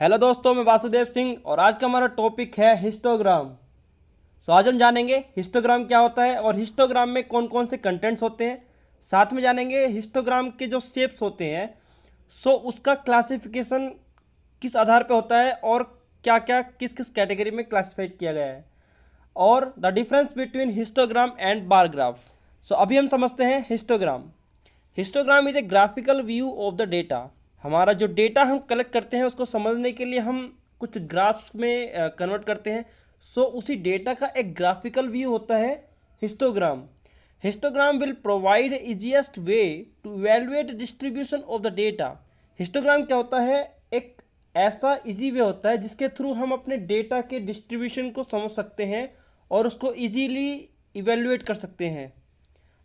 Hello दोस्तों, मैं वासुदेव सिंह और आज का हमारा टॉपिक है हिस्टोग्राम। आज हम जानेंगे हिस्टोग्राम क्या होता है और हिस्टोग्राम में कौन कौन से कंटेंट्स होते हैं। साथ में जानेंगे हिस्टोग्राम के जो शेप्स होते हैं उसका क्लासिफिकेशन किस आधार पे होता है और क्या क्या किस किस कैटेगरी में क्लासिफाइड किया गया है और the difference between histogram and bar graph. अभी हम समझते हैं histogram. Histogram is a graphical view of the data. हमारा जो डेटा हम कलेक्ट करते हैं उसको समझने के लिए हम कुछ ग्राफ्स में कन्वर्ट करते हैं। उसी डेटा का एक ग्राफिकल व्यू होता है histogram. Histogram will provide easiest way to evaluate distribution of the data. Histogram क्या होता है? एक ऐसा इजी वे होता है जिसके थ्रू हम अपने डेटा के डिस्ट्रीब्यूशन को समझ सकते हैं और उसको इजीली इवेलुएट कर सकते हैं।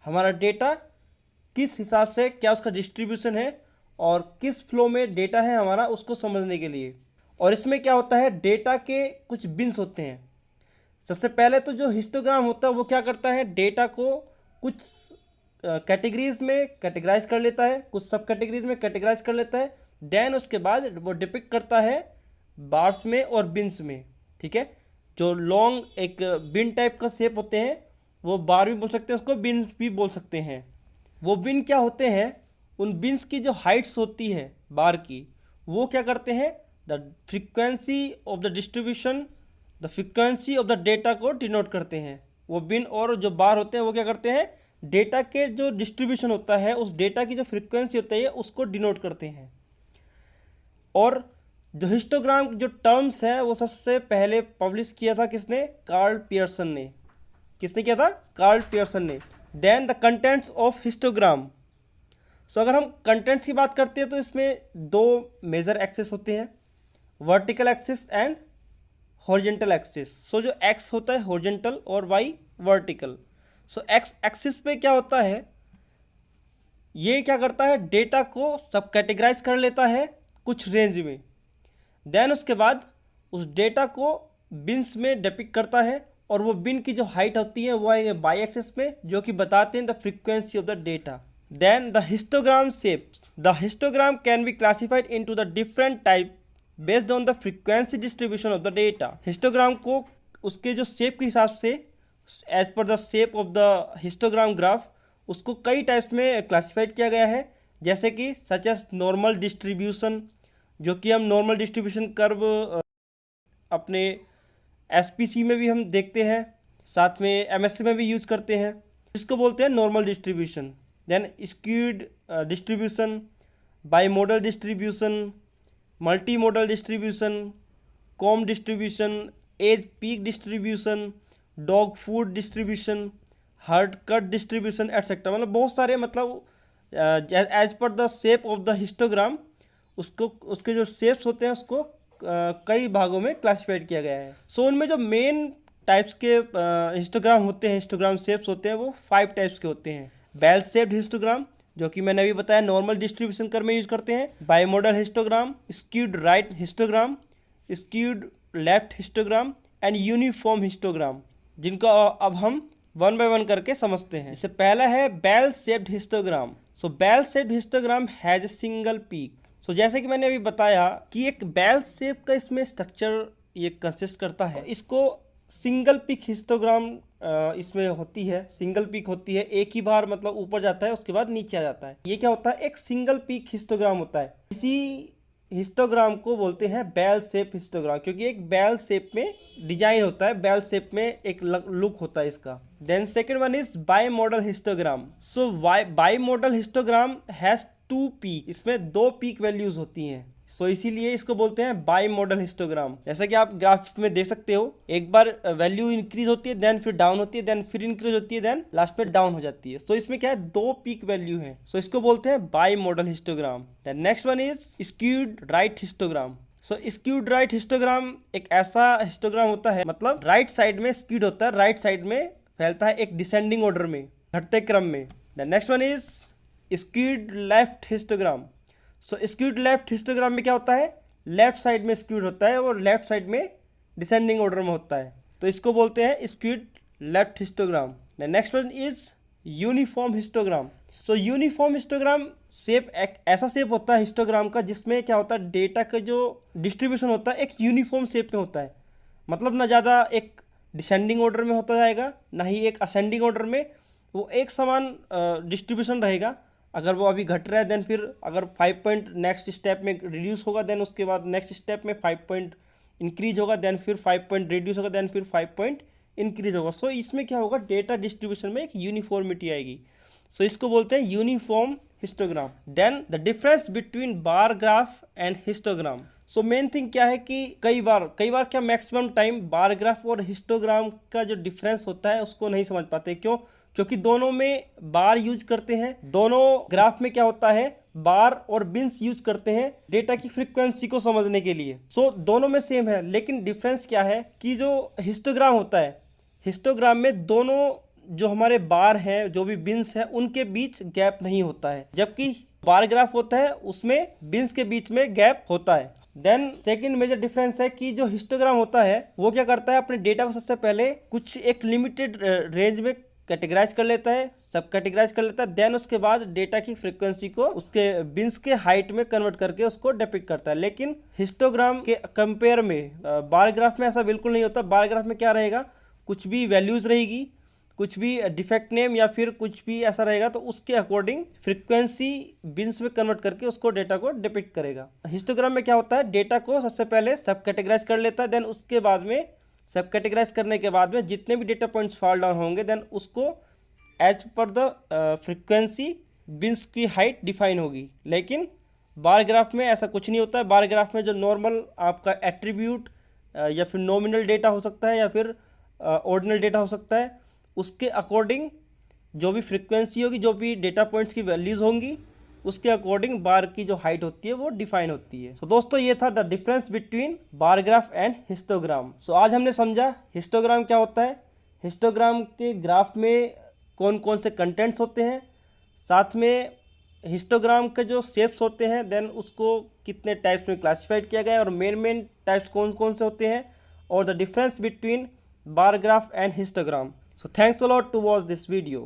हमारा डेटा किस हिसाब से क्या उसका डिस्ट्रीब्यूशन है और किस फ्लो में डेटा है हमारा, उसको समझने के लिए। और इसमें क्या होता है, डेटा के कुछ बिन्स होते हैं। सबसे पहले तो जो हिस्टोग्राम होता है वो क्या करता है, डेटा को कुछ कैटेगरीज में कैटेगराइज कर लेता है, कुछ सब कैटेगरीज में कैटेगराइज कर लेता है। देन उसके बाद वो डिपिक्ट करता है बार्स में और बिन्स में। ठीक है, जो लॉन्ग एक बिन टाइप का शेप होते हैं वो बार भी बोल सकते हैं, उसको बिन्स भी बोल सकते हैं। वो बिन क्या होते हैं, उन बिन्स की जो हाइट्स होती है बार की, वो क्या करते हैं, the frequency of the distribution, the frequency of the data को डिनोट करते हैं। वो बिन और जो बार होते हैं वो क्या करते हैं, डेटा के जो डिस्ट्रीब्यूशन होता है उस डेटा की जो फ्रीक्वेंसी होती है उसको डिनोट करते हैं। और जो हिस्टोग्राम जो टर्म्स है वो सबसे पहले पब्लिश किया था किसने, कार्ल पियर्सन ने। किसने किया था? कार्ल पियर्सन ने। Then the contents of histogram. अगर हम कंटेंट्स की बात करते हैं तो इसमें दो मेजर एक्सेस होते हैं, vertical axis and horizontal axis. जो एक्स होता है हॉरिजेंटल और वाई वर्टिकल। एक्स एक्सिस पे क्या होता है, ये क्या करता है, डेटा को सब कैटेगराइज कर लेता है कुछ रेंज में। देन उसके बाद उस डेटा को बिन्स में डिपिक्ट करता है और वो बिन की जो हाइट होती है वो आएंगे बाई एक्सिस में, जो कि बताते हैं the frequency of the data. Then the histogram shapes. The histogram can be classified into the different type based on the frequency distribution of the data. Histogram को उसके जो शेप के हिसाब से as per the shape of the histogram graph उसको कई types में classified किया गया है, जैसे कि सच एस नॉर्मल डिस्ट्रीब्यूशन, जो कि हम नॉर्मल डिस्ट्रीब्यूशन कर्व अपने एसपीसी में भी हम देखते हैं, साथ में एमएससी में भी यूज करते हैं, इसको बोलते हैं normal distribution. Then skewed distribution, bimodal distribution, multimodal distribution, comb distribution, edge peak distribution, dog food distribution, heart cut distribution etcetera. मतलब बहुत सारे, मतलब एज पर the shape of the histogram उसको उसके जो शेप्स होते हैं उसको कई भागों में क्लासिफाइड किया गया है। उनमें जो मेन टाइप्स के हिस्टोग्राम होते हैं, हिस्टोग्राम शेप्स होते हैं, वो 5 टाइप्स के होते हैं। बेल शेप्ड हिस्टोग्राम, जो कि मैंने अभी बताया नॉर्मल डिस्ट्रीब्यूशन कर्व में यूज करते हैं। Bimodal histogram, skewed right histogram, skewed left histogram and uniform histogram, जिनको अब हम वन बाय वन करके समझते हैं। इससे पहला है bell shaped histogram. Bell shaped histogram has a single peak. जैसे कि मैंने अभी बताया कि एक बेल शेप का इसमें स्ट्रक्चर ये कंसिस्ट करता है। इसको सिंगल पीक हिस्टोग्राम इसमें होती है, सिंगल पीक होती है, एक ही बार मतलब ऊपर जाता है उसके बाद नीचे आ जाता है। ये क्या होता है, एक सिंगल पीक हिस्टोग्राम होता है। इसी हिस्टोग्राम को बोलते हैं बेल शेप हिस्टोग्राम, क्योंकि एक बेल शेप में डिजाइन होता है, बेल शेप में एक लुक होता है इसका। Then second one is bimodal histogram. Bimodal histogram has 2 peak, इसमें 2 पीक वैल्यूज होती हैं। इसीलिए इसको बोलते हैं बाई मॉडल हिस्टोग्राम। जैसा कि आप ग्राफ में देख सकते हो, एक बार वैल्यू इंक्रीज होती है, देन फिर डाउन होती है, देन फिर इंक्रीज होती है, देन लास्ट में डाउन हो जाती है। इसमें क्या है, 2 पीक वैल्यू है। इसको बोलते हैं bimodal histogram. Then next one is skewed right histogram. Skewed right histogram एक ऐसा हिस्टोग्राम होता है, मतलब राइट साइड में स्क्यूड होता है, राइट साइड में फैलता है एक डिसेंडिंग ऑर्डर में, घटते क्रम में। Then next one is skewed left histogram. Skewed left histogram में क्या होता है, लेफ्ट साइड में स्क्यूड होता है और लेफ्ट साइड में डिसेंडिंग ऑर्डर में होता है, तो इसको बोलते हैं skewed left histogram. Next one is uniform histogram. Uniform histogram shape एक ऐसा शेप होता है हिस्टोग्राम का जिसमें क्या होता है, डेटा का जो डिस्ट्रीब्यूशन होता है एक यूनिफॉर्म शेप में होता है। मतलब ना ज़्यादा एक डिसेंडिंग ऑर्डर में होता जाएगा, ना ही एक असेंडिंग ऑर्डर में, वो एक समान डिस्ट्रीब्यूशन रहेगा। अगर वो अभी घट रहा है देन फिर अगर 5 पॉइंट नेक्स्ट स्टेप में रिड्यूस होगा, देन उसके बाद नेक्स्ट स्टेप में 5 पॉइंट इंक्रीज होगा, देन फिर 5 पॉइंट रिड्यूस होगा, देन फिर 5 पॉइंट इंक्रीज होगा। सो इसमें क्या होगा, डेटा डिस्ट्रीब्यूशन में एक यूनिफॉर्मिटी आएगी। सो इसको बोलते हैं uniform histogram. Then the difference between bar graph and histogram. So main thing क्या है कि कई बार क्या मैक्सिमम टाइम बार ग्राफ और हिस्टोग्राम का जो डिफरेंस होता है उसको नहीं समझ पाते। क्यों? क्योंकि दोनों में बार यूज करते हैं। दोनों ग्राफ में क्या होता है, बार और बिन्स यूज करते हैं डेटा की फ्रीक्वेंसी को समझने के लिए। सो दोनों में सेम है, लेकिन डिफरेंस क्या है कि जो हिस्टोग्राम होता है, हिस्टोग्राम में दोनों जो हमारे बार हैं, जो भी बिन्स हैं, उनके बीच गैप नहीं होता है, जबकि बार ग्राफ होता है उसमें बिन्स के बीच में गैप होता है। देन सेकंड मेजर डिफरेंस है कि जो हिस्टोग्राम होता है वो क्या करता है, अपने डेटा को सबसे पहले कुछ एक लिमिटेड रेंज में कैटेगराइज कर लेता है, सब कैटेगराइज कर लेता है, देन उसके बाद डेटा की फ्रीक्वेंसी को उसके बिन्स के हाइट में कन्वर्ट करके उसको डिपिक्ट करता है। लेकिन हिस्टोग्राम के कंपेयर में बार ग्राफ में ऐसा बिल्कुल नहीं होता। बार ग्राफ में क्या रहेगा, कुछ भी वैल्यूज रहेगी, कुछ भी डिफेक्ट नेम या फिर कुछ भी ऐसा रहेगा तो उसके अकॉर्डिंग फ्रीक्वेंसी बिन्स में कन्वर्ट करके उसको डेटा को डिपिक्ट करेगा। हिस्टोग्राम में क्या होता है, डेटा को सबसे पहले सब कैटेगराइज कर लेता है, देन उसके बाद में सब कैटेगराइज करने के बाद में जितने भी डेटा पॉइंट्स फॉल डाउन होंगे देन उसको एज पर द फ्रीक्वेंसी बिन्स की हाइट डिफाइन होगी। लेकिन बार ग्राफ में ऐसा कुछ नहीं होता है। बार ग्राफ में जो नॉर्मल आपका एट्रीब्यूट या फिर नॉमिनल डेटा हो सकता है या फिर ऑर्डिनल डेटा हो सकता है, उसके अकॉर्डिंग जो भी फ्रीक्वेंसी होगी, जो भी डेटा पॉइंट्स की वैल्यूज़ होंगी, उसके अकॉर्डिंग बार की जो हाइट होती है वो डिफाइन होती है। सो दोस्तों ये था the difference between bar graph and histogram. So आज हमने समझा हिस्टोग्राम क्या होता है, हिस्टोग्राम के ग्राफ में कौन कौन से कंटेंट्स होते हैं, साथ में हिस्टोग्राम के जो शेप्स होते हैं देन उसको कितने टाइप्स में क्लासिफाइड किया गया है और मेन टाइप्स कौन कौन से होते हैं, और the difference between bar graph and histogram. So thanks a lot to watch this video.